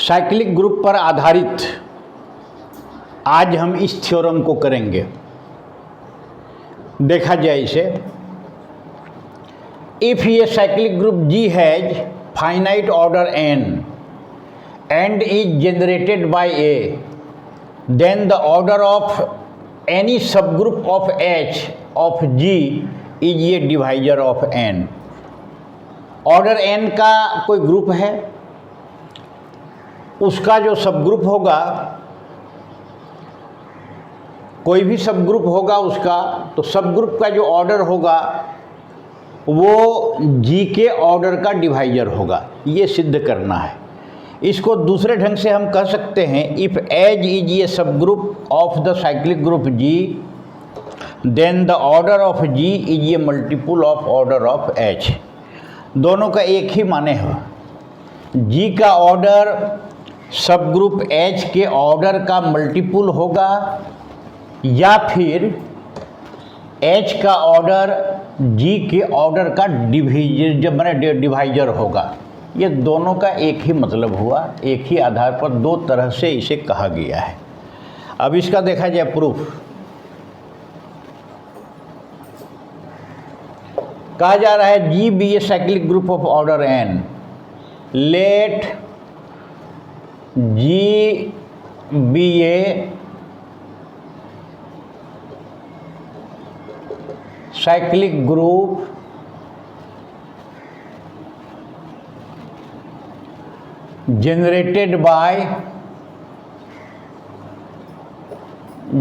Cyclic group पर आधारित आज हम इस थ्योरम को करेंगे। देखा जाए इसे, if A cyclic group G has finite order n and is generated by A, then the order of any subgroup of H of G is a divisor of n। Order n का कोई group है, उसका जो subgroup होगा, कोई भी subgroup होगा उसका, तो सबग्रुप का जो ऑर्डर होगा वो G के ऑर्डर का डिवाइजर होगा। ये सिद्ध करना है। इसको दूसरे ढंग से हम कह सकते हैं, if H is a subgroup of the cyclic group G, then the order of G is a multiple of order of H। दोनों का एक ही माने है। G का ऑर्डर सबग्रुप H के ऑर्डर का मल्टीपुल होगा या फिर H का ऑर्डर G के ऑर्डर का डिवाइजर होगा। ये दोनों का एक ही मतलब हुआ, एक ही आधार पर दो तरह से इसे कहा गया है। अब इसका देखा जाए प्रूफ। कहा जा रहा है G be a cyclic group of order n, let G be a cyclic group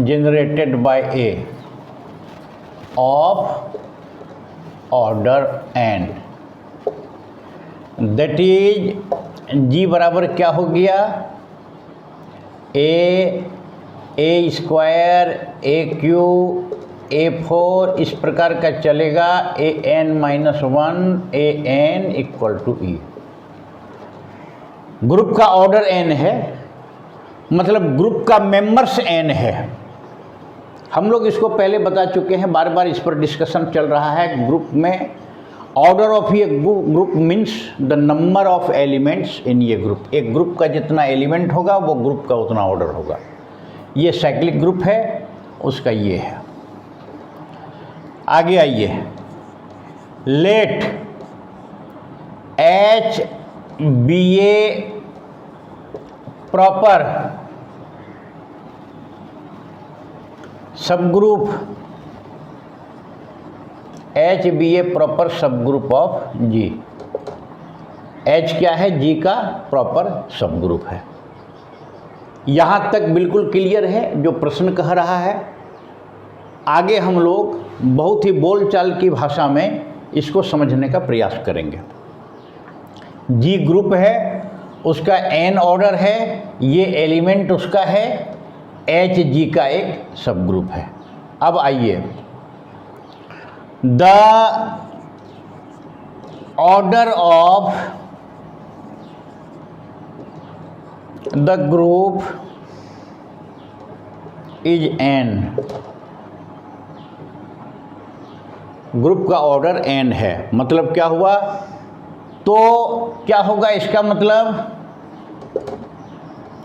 generated by A of order n, that is G बराबर क्या हो गया, a स्क्वायर AQ A4 इस प्रकार का चलेगा, an-1 an equal to E। Group का order n है, मतलब ग्रुप का मेंबर्स n है। हम लोग इसको पहले बता चुके हैं, बार बार इस पर डिस्कशन चल रहा है। ग्रुप में ऑर्डर ऑफ ये group means the number of elements in ये ग्रुप। एक ग्रुप का जितना एलिमेंट होगा वो ग्रुप का उतना ऑर्डर होगा। ये साइक्लिक ग्रुप है, उसका ये है। आगे आइए, let H be a proper subgroup, H be a proper subgroup of G। H क्या है, G का प्रॉपर सबग्रुप है। यहाँ तक बिल्कुल क्लियर है जो प्रश्न कह रहा है। आगे हम लोग बहुत ही बोलचाल की भाषा में इसको समझने का प्रयास करेंगे। G ग्रुप है, उसका n ऑर्डर है, ये एलिमेंट उसका है, H G का एक सब ग्रुप है। अब आइए, the order of the group is n। Group का ऑर्डर n है, मतलब क्या हुआ, तो क्या होगा इसका मतलब,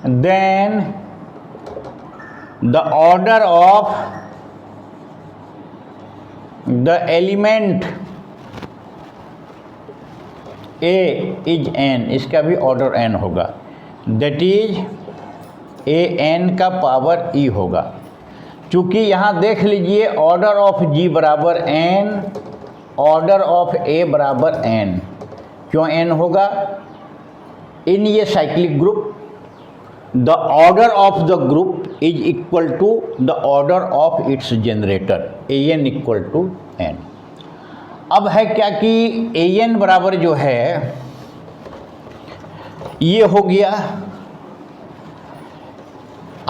then the order of the element A is n। इसका भी ऑर्डर n होगा, दैट इज an का पावर e होगा। चूँकि यहाँ देख लीजिए, ऑर्डर ऑफ G बराबर n, ऑर्डर ऑफ A बराबर n। क्यों n होगा, इन ये cyclic group the order of the group is equal to the order of its generator, an equal to n। अब है क्या कि an बराबर जो है ये हो गया।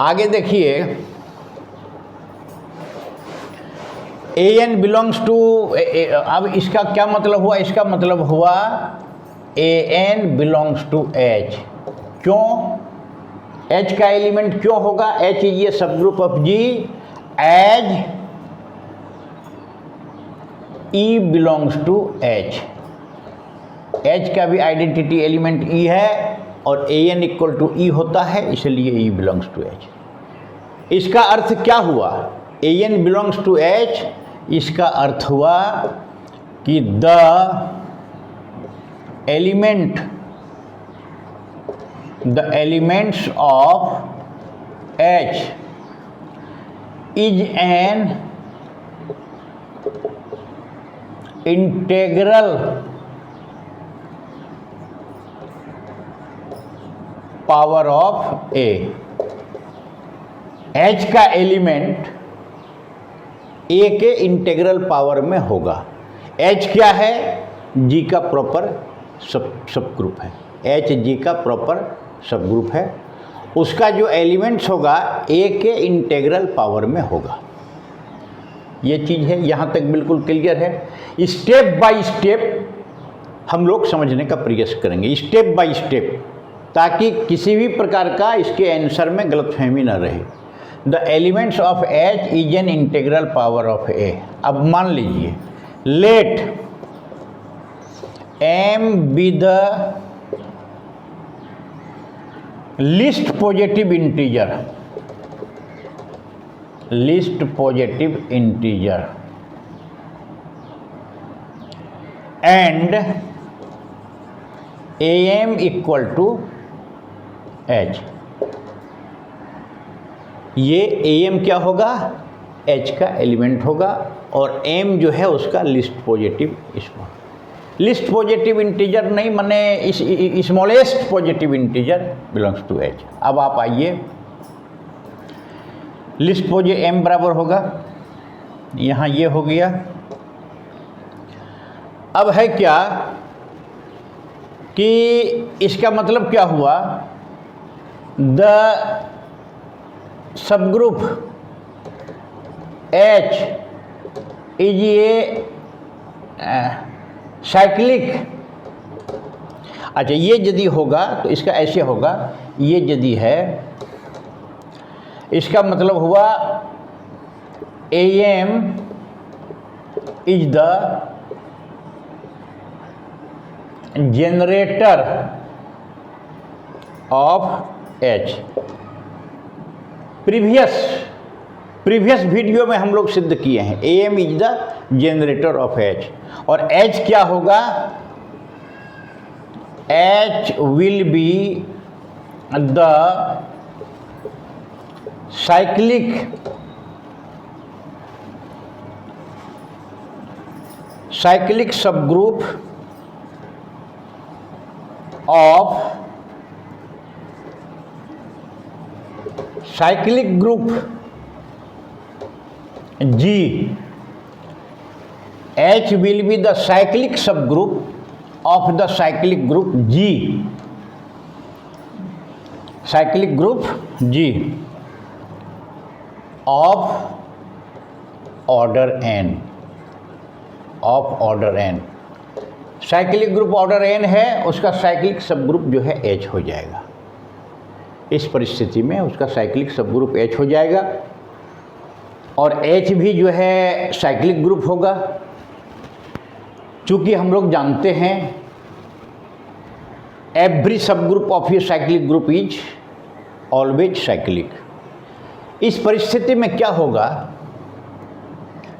आगे देखिए, an बिलोंग्स टू, अब इसका क्या मतलब हुआ, इसका मतलब हुआ an बिलोंग्स टू H। क्यों, H का एलिमेंट क्यों होगा, H इज ये subgroup of G as E belongs to H। H का भी आइडेंटिटी एलिमेंट E है और an इक्वल टू ई होता है, इसलिए e बिलोंग्स टू h। इसका अर्थ क्या हुआ? an बिलोंग्स टू h, इसका अर्थ हुआ कि the elements of h is an integral power of a। h का एलिमेंट a के इंटेग्रल पावर में होगा। h क्या है? g का प्रॉपर सब ग्रुप है। h g का प्रॉपर सब ग्रुप है। उसका जो एलिमेंट्स होगा a के इंटेग्रल पावर में होगा। ये चीज़ है, यहाँ तक बिल्कुल क्लियर है। स्टेप बाय स्टेप हम लोग समझने का प्रयास करेंगे, स्टेप बाय स्टेप, ताकि किसी भी प्रकार का इसके आंसर में गलतफहमी न रहे। The elements of h is an integral power of a। अब मान लीजिए, let m be the least positive integer, least positive integer and am equal to h। ये am क्या होगा? h का एलिमेंट होगा, और m जो है उसका least positive small. Least positive integer नहीं, माने smallest positive integer belongs to h। अब आप आइए, लिस्ट पॉजिटिव m बराबर होगा, यहाँ ये हो गया। अब है क्या कि इसका मतलब क्या हुआ? The subgroup h is a cyclic. अच्छा, ये यदि होगा तो इसका ऐसे होगा, ये यदि है, इसका मतलब हुआ am is the generator off h। Previous video में हम लोग सिद्ध किए हैं am is the generator off h, और h क्या होगा? h will be the cyclic subgroup of cyclic group G। H will be the cyclic subgroup of the cyclic group G, cyclic group G of order n, of order n। Cyclic group order n है, उसका cyclic सब group जो है H हो जाएगा। इस परिस्थिति में उसका साइक्लिक सब ग्रुप H हो जाएगा, और H भी जो है साइक्लिक ग्रुप होगा। चूँकि हम लोग जानते हैं एवरी सब group of A cyclic group is always cyclic. इस परिस्थिति में क्या होगा?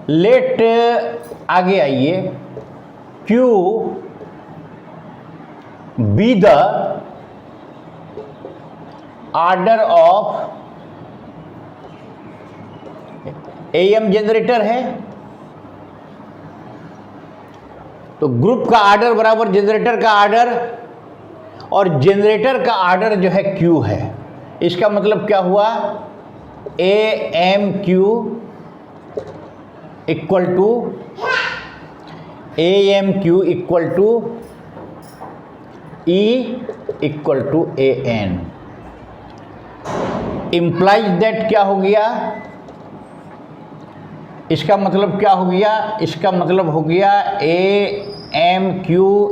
लेट, आगे आइए, Q be the order of am generator है, तो ग्रुप का ऑर्डर बराबर जनरेटर का ऑर्डर, और जनरेटर का ऑर्डर जो है Q है। इसका मतलब क्या हुआ? AMQ equal to AMQ equal to E equal to AN। Implies that क्या हो गया? इसका मतलब क्या हो गया? इसका मतलब हो गया AMQ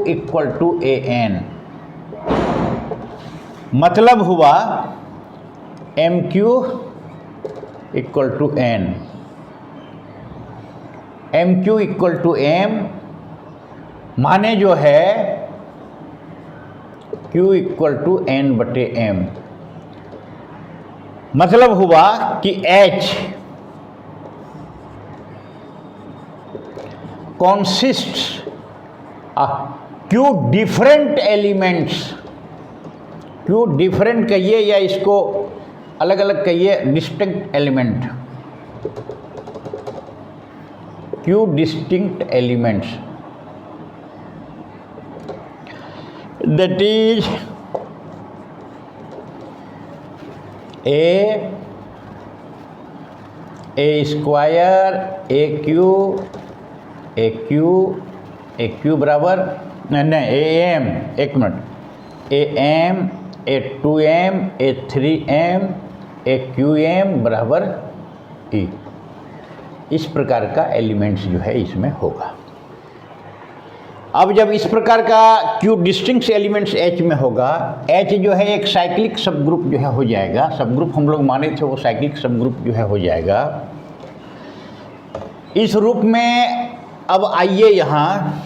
इक्वल टू AN। मतलब हुआ MQ equal to N, MQ equal to M, माने जो है Q इक्वल टू N/M। मतलब हुआ कि H consists Q different elements, Q different कहिए या इसको अलग अलग कहिए, distinct element, Q distinct elements, that is A square A Q बराबर नहीं AM, एक minute, AM A2M A3M AQM बराबर E। इस प्रकार का एलिमेंट्स जो है इसमें होगा। अब जब इस प्रकार का Q डिस्टिंक्ट एलिमेंट्स H में होगा, H जो है एक साइक्लिक सब ग्रुप जो है हो जाएगा, सब ग्रुप हम लोग माने थे वो साइक्लिक सब ग्रुप जो है हो जाएगा। इस रूप में अब आइए यहाँ,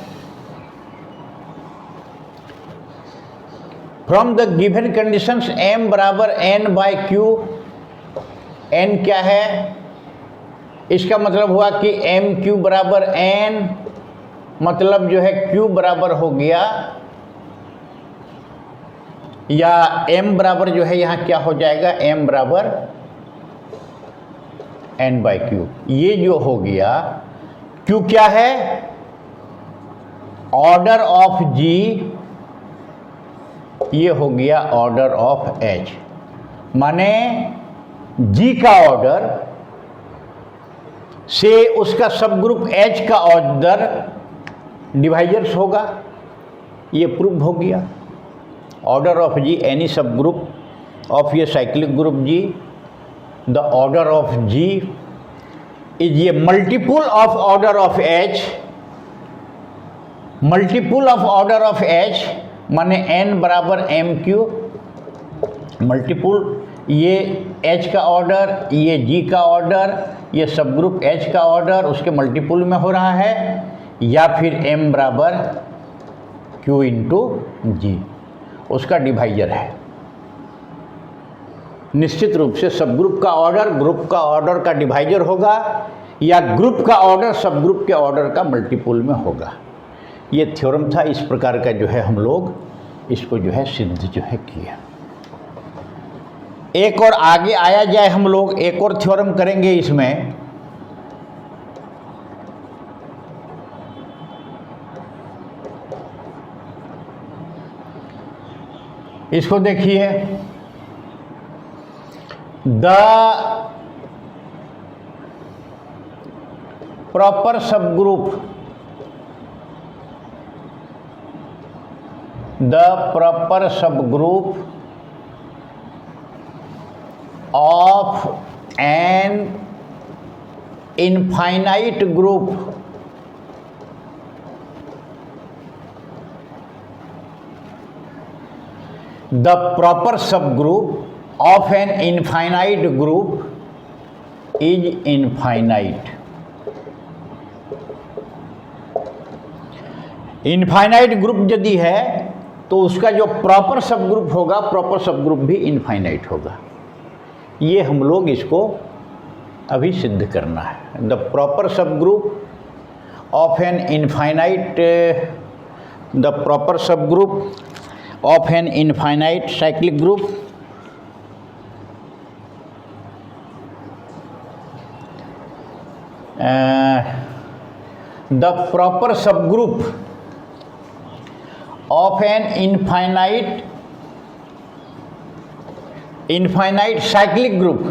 from the given conditions M बराबर N/Q, N क्या है, इसका मतलब हुआ कि MQ बराबर N, मतलब जो है Q बराबर हो गया, या M बराबर जो है यहाँ क्या हो जाएगा, M बराबर N/Q। ये जो हो गया, Q क्या है, ऑर्डर ऑफ G, ये हो गया ऑर्डर ऑफ H, माने G का ऑर्डर से उसका सब ग्रुप H का ऑर्डर डिवाइजर्स होगा, ये प्रूव हो गया। Order of G any subgroup of ये cyclic group G, the order of G is ये multiple of order of H, multiple of order of H माने N बराबर MQ, multiple ये H का ऑर्डर, ये G का order, ये सब ग्रुप H का ऑर्डर उसके मल्टीपुल में हो रहा है, या फिर M बराबर Q इंटू G उसका डिवाइजर है। निश्चित रूप से सब ग्रुप का ऑर्डर ग्रुप का ऑर्डर का डिवाइजर होगा, या ग्रुप का ऑर्डर सब ग्रुप के ऑर्डर का मल्टीपुल में होगा। ये थ्योरम था, इस प्रकार का जो है हम लोग इसको जो है सिद्ध जो है किया। एक और आगे आया जाए, हम लोग एक और थ्योरम करेंगे इसमें। इसको देखिए, the proper subgroup, the proper subgroup of an infinite group the proper subgroup of an infinite group is infinite। Infinite group यदि है तो उसका जो प्रॉपर सब ग्रुप होगा, प्रॉपर सब ग्रुप भी इनफाइनाइट होगा। ये हम लोग इसको अभी सिद्ध करना है। द प्रॉपर सब group of an infinite, the proper सब group of an infinite cyclic group the proper subgroup of an infinite cyclic group,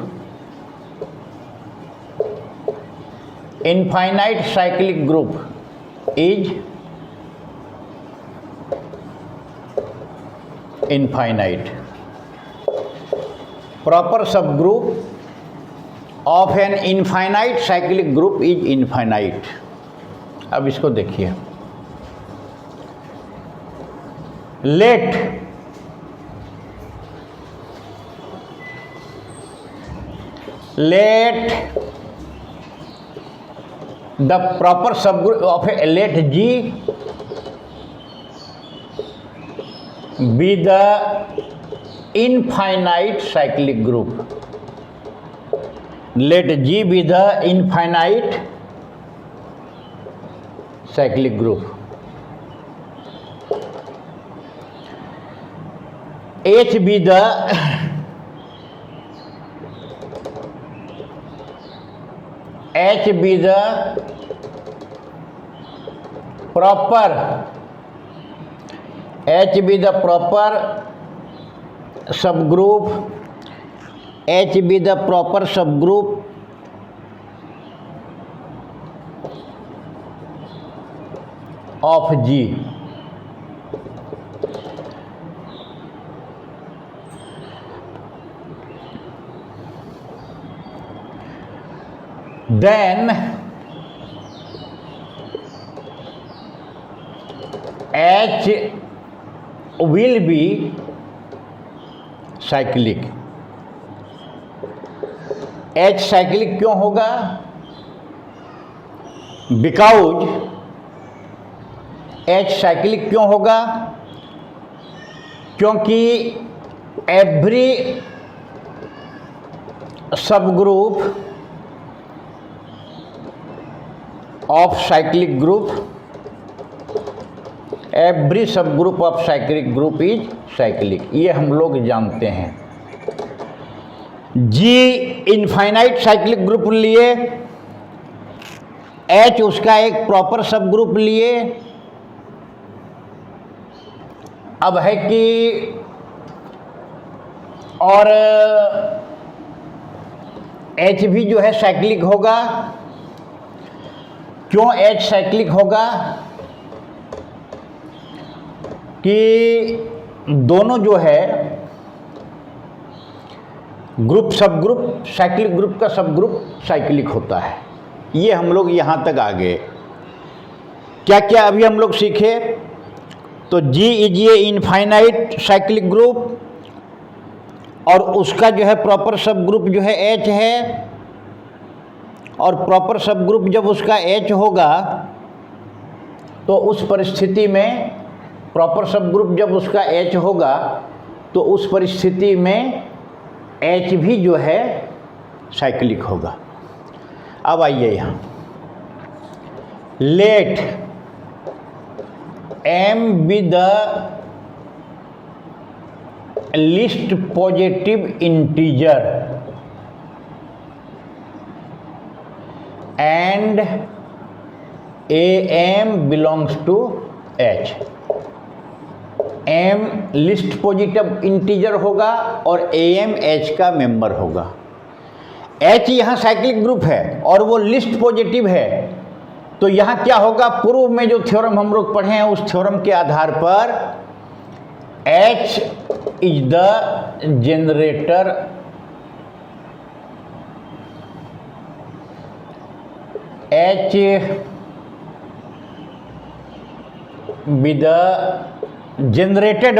infinite cyclic group is infinite। proper subgroup of an infinite cyclic group is infinite। अब इसको देखिए, let the proper subgroup of a let G be the infinite cyclic group. Let G be the infinite cyclic group. H be the proper subgroup. H be the proper subgroup of G. Then H will be cyclic. H cyclic क्यों होगा? Because H cyclic क्यों होगा? क्योंकि every subgroup of cyclic group, every subgroup of cyclic group is cyclic. ये हम लोग जानते हैं. G इनफाइनाइट साइक्लिक ग्रुप लिए, H उसका एक प्रॉपर सब ग्रुप लिए. अब है कि और H भी जो है साइक्लिक होगा. क्यों H साइक्लिक होगा? कि दोनों जो है ग्रुप सब ग्रुप, साइक्लिक ग्रुप का सब ग्रुप साइक्लिक होता है. ये हम लोग यहाँ तक आ गए. क्या क्या अभी हम लोग सीखे? तो G is A infinite cyclic group और उसका जो है प्रॉपर सब ग्रुप जो है H है. और प्रॉपर सब ग्रुप जब उसका H होगा तो उस परिस्थिति में, प्रॉपर सब ग्रुप जब उसका H होगा तो उस परिस्थिति में H भी जो है साइक्लिक होगा. अब आइए यहाँ, late M be the least positive integer and AM belongs to H. M list positive integer होगा और AM H का मेंबर होगा. H यहाँ साइक्लिक ग्रुप है और वो लिस्ट पॉजिटिव है. तो यहाँ क्या होगा? पूर्व में जो थ्योरम हम लोग पढ़े हैं उस थ्योरम के आधार पर H is the generator H be the generated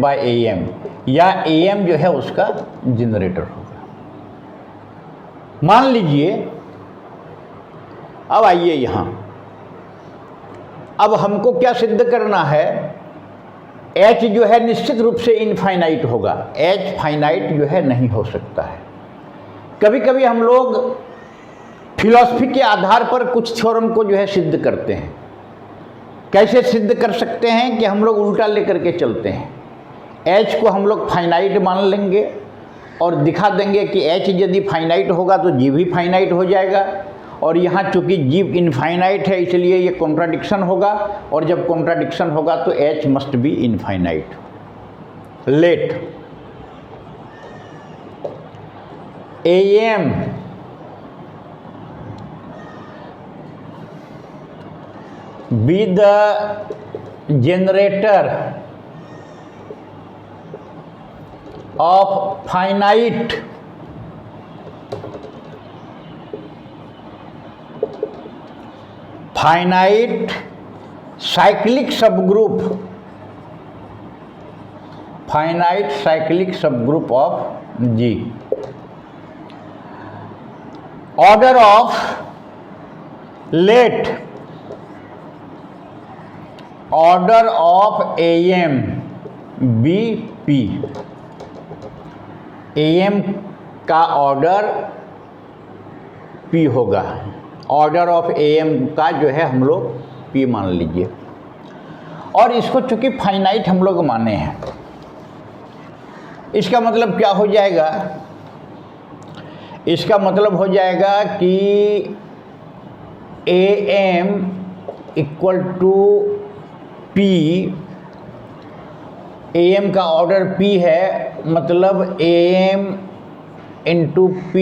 by AM, या AM जो है उसका जनरेटर होगा. मान लीजिए, अब आइए यहाँ, अब हमको क्या सिद्ध करना है? H जो है निश्चित रूप से इनफाइनाइट होगा. H फाइनाइट जो है नहीं हो सकता है. कभी कभी हम लोग फिलॉसफी के आधार पर कुछ थ्योरम को जो है सिद्ध करते हैं. कैसे सिद्ध कर सकते हैं? कि हम लोग उल्टा लेकर के चलते हैं. H को हम लोग फाइनाइट मान लेंगे और दिखा देंगे कि H यदि फाइनाइट होगा तो G भी फाइनाइट हो जाएगा. और यहाँ चूँकि G इनफाइनाइट है इसलिए ये कॉन्ट्राडिक्शन होगा, और जब कॉन्ट्राडिक्शन होगा तो H must be infinite. Let AM be the generator of finite cyclic subgroup, finite cyclic subgroup of G. Order of let order of AM BP, AM का ऑर्डर P होगा, ऑर्डर ऑफ AM का जो है हम लोग P मान लीजिए, और इसको चूंकि फाइनाइट हम लोग माने हैं, इसका मतलब क्या हो जाएगा, इसका मतलब हो जाएगा कि AM equal to P, AM का ऑर्डर P है, मतलब AM इंटू P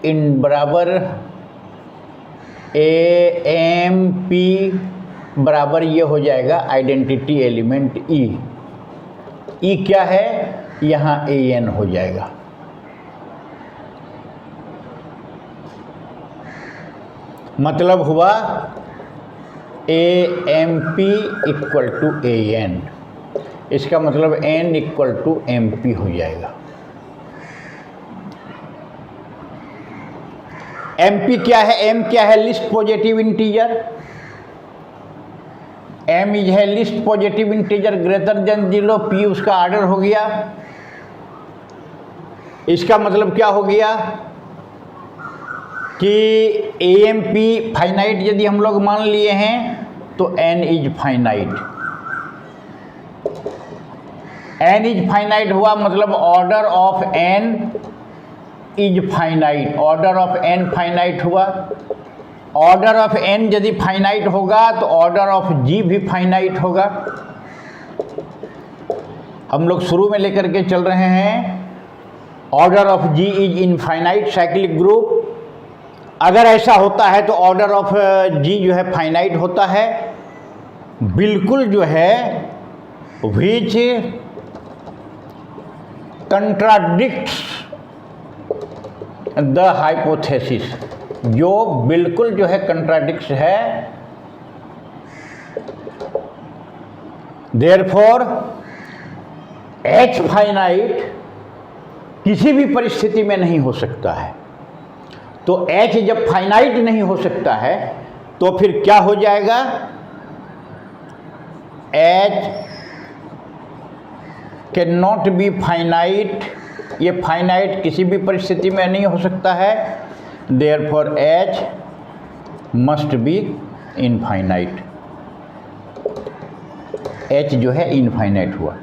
इन बराबर AMP बराबर ये हो जाएगा आइडेंटिटी एलिमेंट E। E क्या है, यहाँ AN हो जाएगा। मतलब हुआ AMP इक्वल टू AN, इसका मतलब N इक्वल टू MP हो जाएगा। MP क्या है, M क्या है, least positive integer, M is है least positive integer greater than 0, P उसका ऑर्डर हो गया। इसका मतलब क्या हो गया कि AMP फाइनाइट यदि हम लोग मान लिए हैं तो N is finite, N is finite हुआ, मतलब order of N is finite, order of N finite हुआ। ऑर्डर ऑफ N यदि फाइनाइट होगा तो ऑर्डर ऑफ G भी फाइनाइट होगा। हम लोग शुरू में लेकर के चल रहे हैं, order of G is infinite cyclic group. अगर ऐसा होता है तो ऑर्डर ऑफ G जो है फाइनाइट होता है, बिल्कुल जो है विच कंट्राडिक्ट्स द हाइपोथेसिस, जो बिल्कुल जो है कंट्राडिक्ट्स है। देयरफॉर H फाइनाइट किसी भी परिस्थिति में नहीं हो सकता है। तो H जब फाइनाइट नहीं हो सकता है तो फिर क्या हो जाएगा, H can not be finite, ये फाइनाइट किसी भी परिस्थिति में नहीं हो सकता है। Therefore H must be infinite, H जो है इनफाइनाइट हुआ।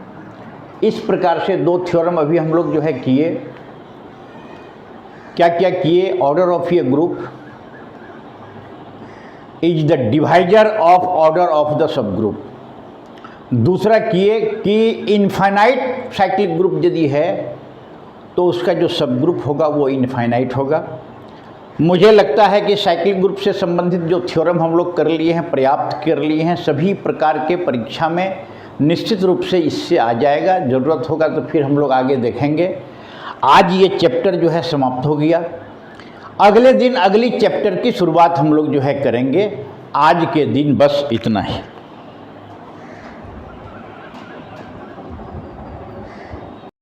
इस प्रकार से दो थ्योरम अभी हम लोग जो है किए। क्या क्या किए, order of A group is the divisor of order of the sub group. दूसरा किए कि इनफाइनाइट साइक्लिक ग्रुप यदि है तो उसका जो सब ग्रुप होगा वो इनफाइनाइट होगा। मुझे लगता है कि साइक्लिक ग्रुप से संबंधित जो थ्योरम हम लोग कर लिए हैं, पर्याप्त कर लिए हैं। सभी प्रकार के परीक्षा में निश्चित रूप से इससे आ जाएगा, ज़रूरत होगा तो फिर हम लोग आगे देखेंगे। आज ये चैप्टर जो है समाप्त हो गया। अगले दिन अगली चैप्टर की शुरुआत हम लोग जो है करेंगे। आज के दिन बस इतना ही।